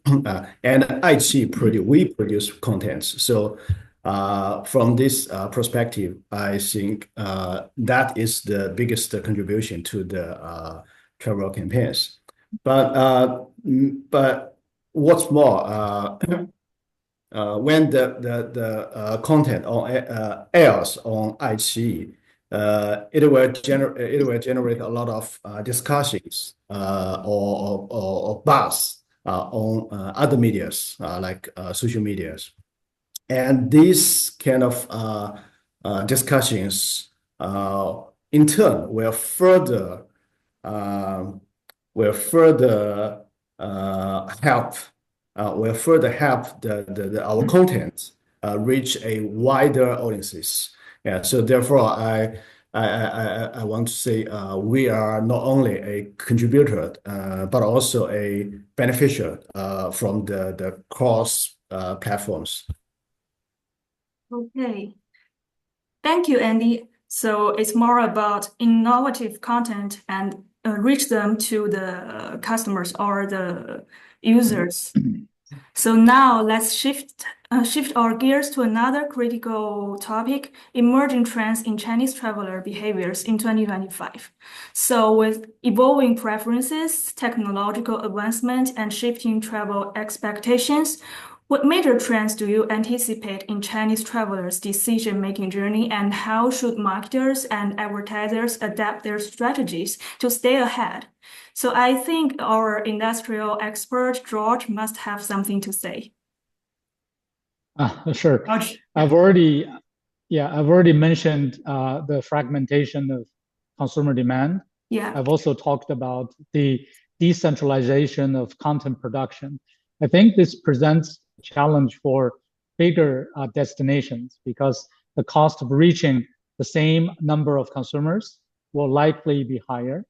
And iQIYI we produce contents. So from this perspective, I think that is the biggest contribution to the travel campaigns. But what's more, when the content airs on iQIYI, it will generate a lot of discussions or buzz on other medias like social medias, and these kind of discussions in turn will further help our content reach a wider audiences. Yeah, so therefore, I want to say we are not only a contributor but also a beneficiary from the cross platforms. Okay. Thank you, Andy. So it's more about innovative content and reach them to the customers or the users. So now let's shift our gears to another critical topic, emerging trends in Chinese traveler behaviors in 2025. So with evolving preferences, technological advancement, and shifting travel expectations, what major trends do you anticipate in Chinese travelers' decision-making journey, and how should marketers and advertisers adapt their strategies to stay ahead? So I think our industrial expert, George, must have something to say. Sure. George. I've already mentioned the fragmentation of consumer demand. Yeah. I've also talked about the decentralization of content production. I think this presents a challenge for bigger destinations because the cost of reaching the same number of consumers will likely be higher.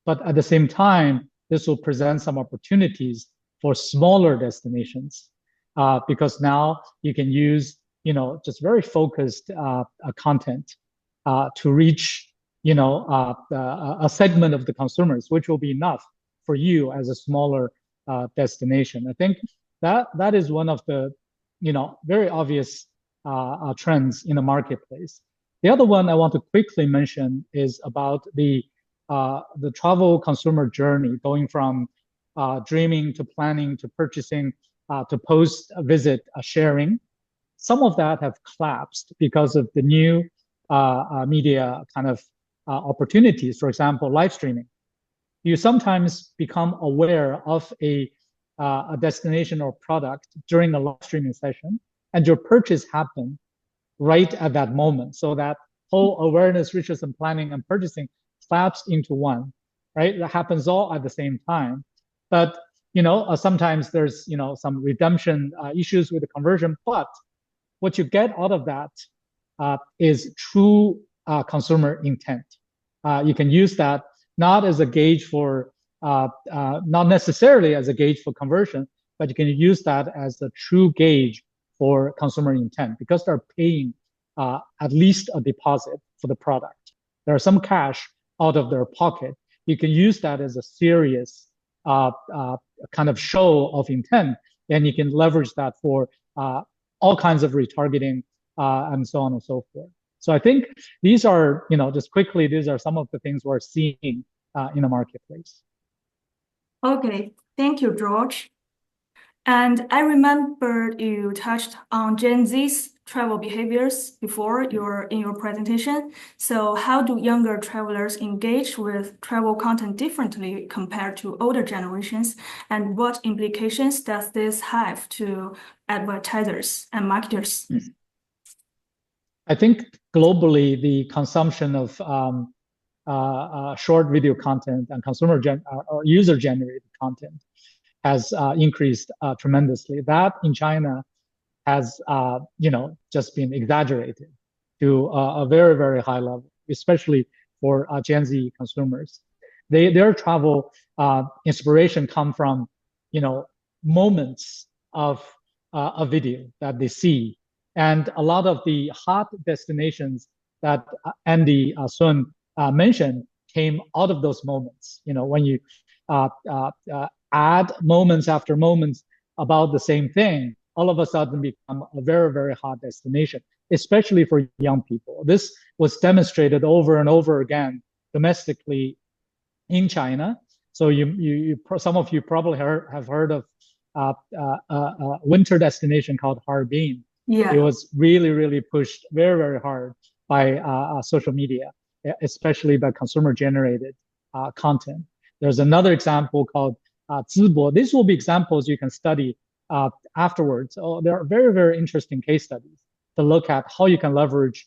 But at the same time, this will present some opportunities for smaller destinations because now you can use, just very focused content to reach, a segment of the consumers, which will be enough for you as a smaller destination. I think that is one of the, very obvious trends in the marketplace. The other one I want to quickly mention is about the travel consumer journey, going from dreaming to planning to purchasing to post-visit sharing. Some of that have collapsed because of the new media kind of opportunities. For example, live streaming. You sometimes become aware of a destination or product during a live streaming session, and your purchase happens right at that moment. So that whole awareness, research, and planning and purchasing collapsed into one, right? That happens all at the same time. But sometimes there's some redemption issues with the conversion, but what you get out of that is true consumer intent. You can use that not as a gauge for, not necessarily as a gauge for conversion, but you can use that as a true gauge for consumer intent because they're paying at least a deposit for the product. There are some cash out of their pocket. You can use that as a serious kind of show of intent, and you can leverage that for all kinds of retargeting and so on and so forth. So I think these are, just quickly, these are some of the things we're seeing in the marketplace. Okay, thank you, George. And I remember you touched on Gen Z's travel behaviors before in your presentation. So how do younger travelers engage with travel content differently compared to older generations? And what implications does this have to advertisers and marketers? I think globally, the consumption of short video content and or user-generated content has increased tremendously. That in China has, just been exaggerated to a very, very high level, especially for Gen Z consumers. Their travel inspiration come from, moments of a video that they see. And a lot of the hot destinations that Andy Sun mentioned came out of those moments. When you add moments after moments about the same thing, all of a sudden become a very, very hot destination, especially for young people. This was demonstrated over and over again domestically in China. So some of you probably have heard of a winter destination called Harbin. Yeah. It was really, really pushed very, very hard by social media, especially by consumer-generated content. There's another example called Zibo. These will be examples you can study afterwards. There are very, very interesting case studies to look at how you can leverage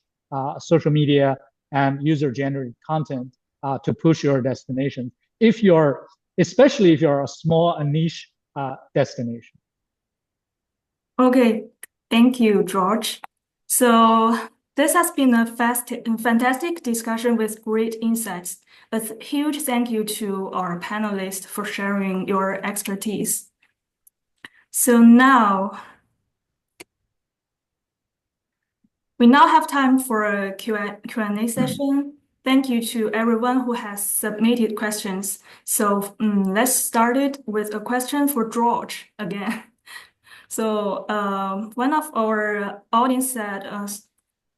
social media and user-generated content to push your destination. Especially if you're a small and niche destination. Okay, thank you, George. So this has been a fantastic discussion with great insights. A huge thank you to our panelists for sharing your expertise. So now, we now have time for a Q&A session. Thank you to everyone who has submitted questions. So let's start it with a question for George again. So one of our audience said,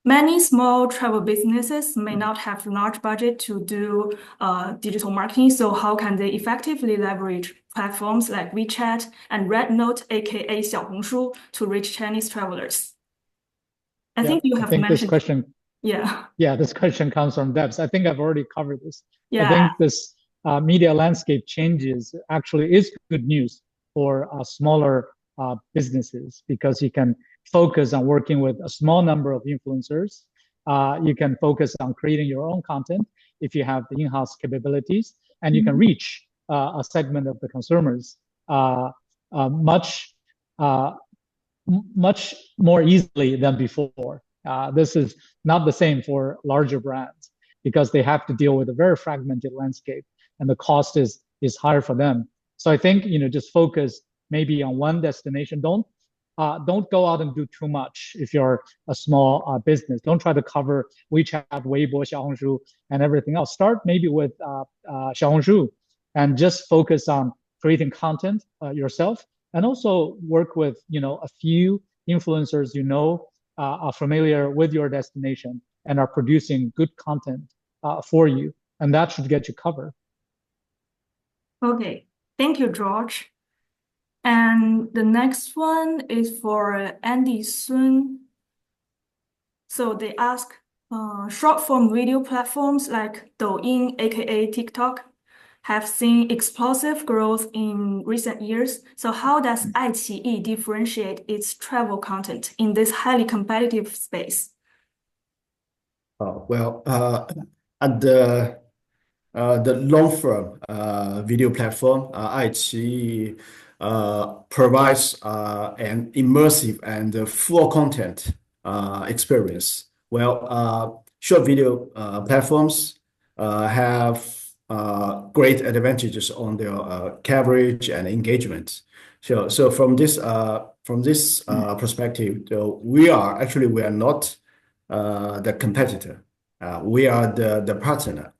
many small travel businesses may not have large budget to do digital marketing. So how can they effectively leverage platforms like WeChat and rednote, aka Xiaohongshu, to reach Chinese travelers? I think you have mentioned this question. Yeah, this question comes from Debs. I think I've already covered this. Yeah. I think this media landscape changes actually is good news for smaller businesses because you can focus on working with a small number of influencers. You can focus on creating your own content if you have the in-house capabilities, and you can reach a segment of the consumers much more easily than before. This is not the same for larger brands because they have to deal with a very fragmented landscape and the cost is higher for them. So I think, just focus maybe on one destination. Don't go out and do too much if you're a small business. Don't try to cover WeChat, Weibo, Xiaohongshu, and everything else. Start maybe with Xiaohongshu and just focus on creating content yourself, and also work with a few influencers are familiar with your destination and are producing good content for you, and that should get you covered. Okay, thank you, George. And the next one is for Andy Sun. So they ask, short form video platforms like Douyin, aka TikTok, have seen explosive growth in recent years. So how does iQIYI differentiate its travel content in this highly competitive space? At the long form video platform, iQIYI provides an immersive and full content experience. Short video platforms have great advantages on their coverage and engagement. So from this perspective, we are not the competitor. We are the partner.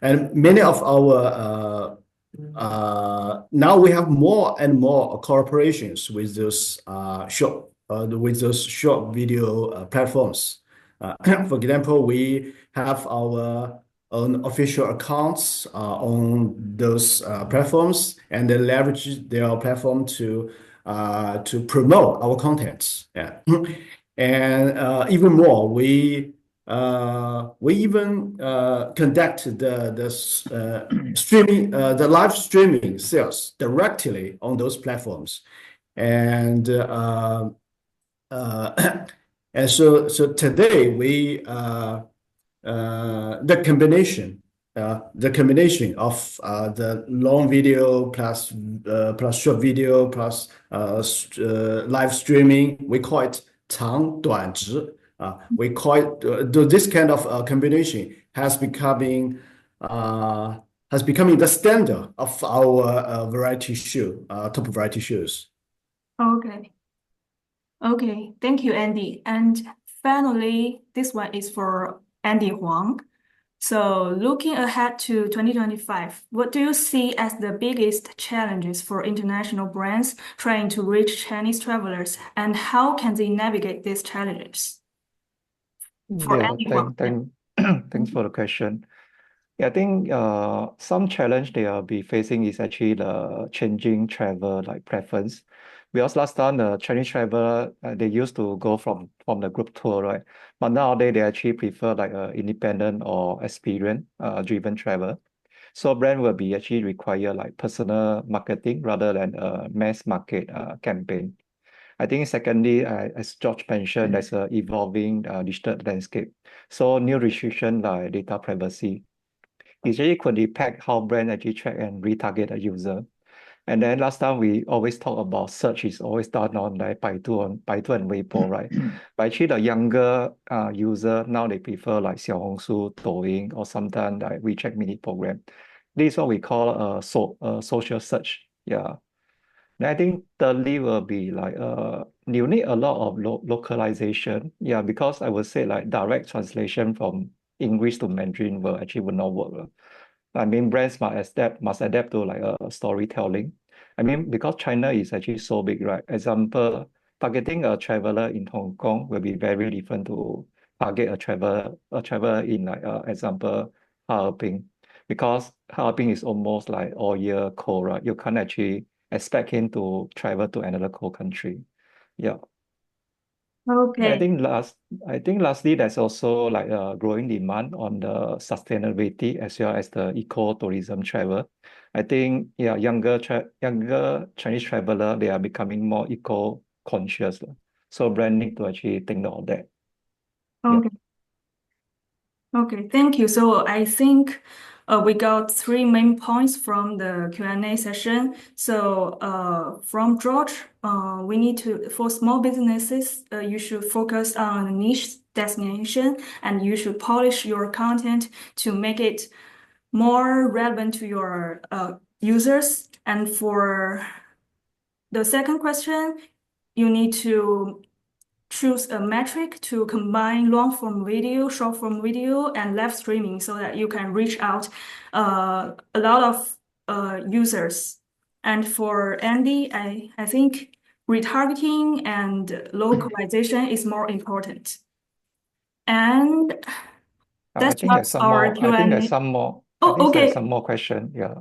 And many of our now we have more and more cooperations with those short video platforms. For example, we have our own official accounts on those platforms, and they leverage their platform to promote our contents. Yeah. And even more, we even conduct the live streaming sales directly on those platforms, and so today the combination of the long video plus short video plus live streaming, we call it 长短直. We call it this kind of combination has becoming the standard of our top variety shows. Okay, thank you, Andy. And finally, this one is for Andy Huang. So looking ahead to 2025, what do you see as the biggest challenges for international brands trying to reach Chinese travelers, and how can they navigate these challenges? Thanks for the question. Yeah, I think some challenge they will be facing is actually the changing travel preference. Because last time the Chinese traveler they used to go from the group tour, right? But nowadays they actually prefer independent or experience driven travel. So brand will be actually require personal marketing rather than a mass market campaign. I think secondly, as George mentioned, there's an evolving digital landscape. So new restriction like data privacy usually could impact how brand actually track and retarget a user. And then last time we always talk about search is always done on Baidu and Weibo, right? But actually the younger user now they prefer Xiaohongshu, Douyin, or sometimes WeChat mini program. This is what we call social search. Yeah. And I think thirdly will be you need a lot of localization. Yeah, because I would say direct translation from English to Mandarin will not work. I mean, brands must adapt to storytelling. I mean, because China is actually so big, right? Example, targeting a traveler in Hong Kong will be very different to target a traveler in example, Harbin, because Harbin is almost all year cold, right? You can't actually expect him to travel to another cold country. Yeah. Okay. I think lastly, there's also a growing demand on the sustainability as well as the eco-tourism travel. I think younger Chinese traveler they are becoming more eco-conscious. So brand need to actually think note of that. Okay. Okay, thank you. So I think we got three main points from the Q&A session. So from George, we need to, for small businesses, you should focus on a niche destination and you should polish your content to make it more relevant to your users. And for the second question, you need to choose a metric to combine long form video, short form video, and live streaming so that you can reach out a lot of users. And for Andy, I think retargeting and localization is more important. And I that think there's wraps some our more. I think there's Q&A. some more. I Oh, think there's okay. some more question. Yeah,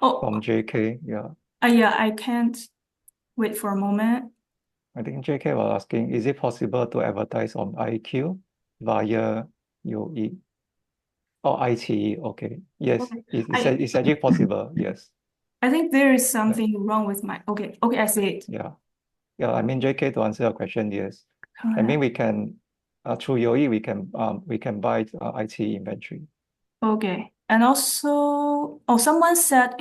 Oh, from JK. Yeah, yeah, I can't wait for a moment. I think JK was asking, is it possible to advertise on iQIYI via YOYI or iQIYI? Okay. Yes, Okay. it's actually possible. Yes. I think there is something wrong with my, okay, I see it. Yeah. Yeah, I mean, JK, to answer your question, yes. I Correct. mean, we can, through YOYI, we can buy iQIYI inventory. Okay. And also, oh, someone said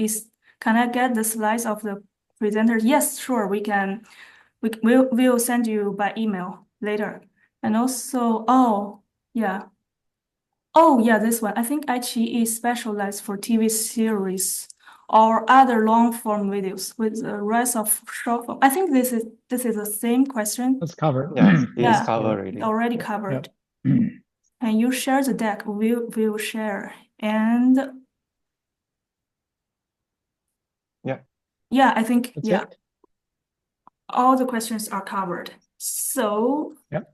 can I get the slides of the presenters? Yes, sure, we can. We'll send you by email later. And also, oh, yeah. Oh, yeah, this one. I think iQIYI is specialized for TV series or other long-form videos with the rest of short form. I think this is the same question. That's covered. Yeah, it is Yeah, covered already. already Yeah. covered. Yep. And you share the deck, we'll share. And Yeah. yeah, I think, That's yeah, it. all the questions are covered. So Yep.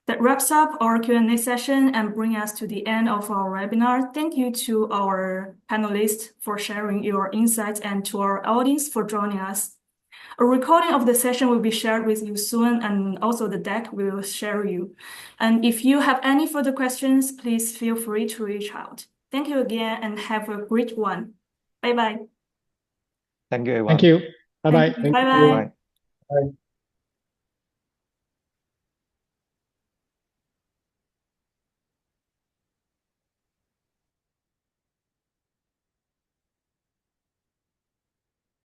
that wraps up our Q&A session and bring us to the end of our webinar. Thank you to our panelists for sharing your insights and to our audience for joining us. A recording of the session will be shared with you soon, and also the deck we will share you. And if you have any further questions, please feel free to reach out. Thank you again and have a great one. Bye-bye. Thank you, everyone. Thank you. Bye-bye. Bye-bye. Bye.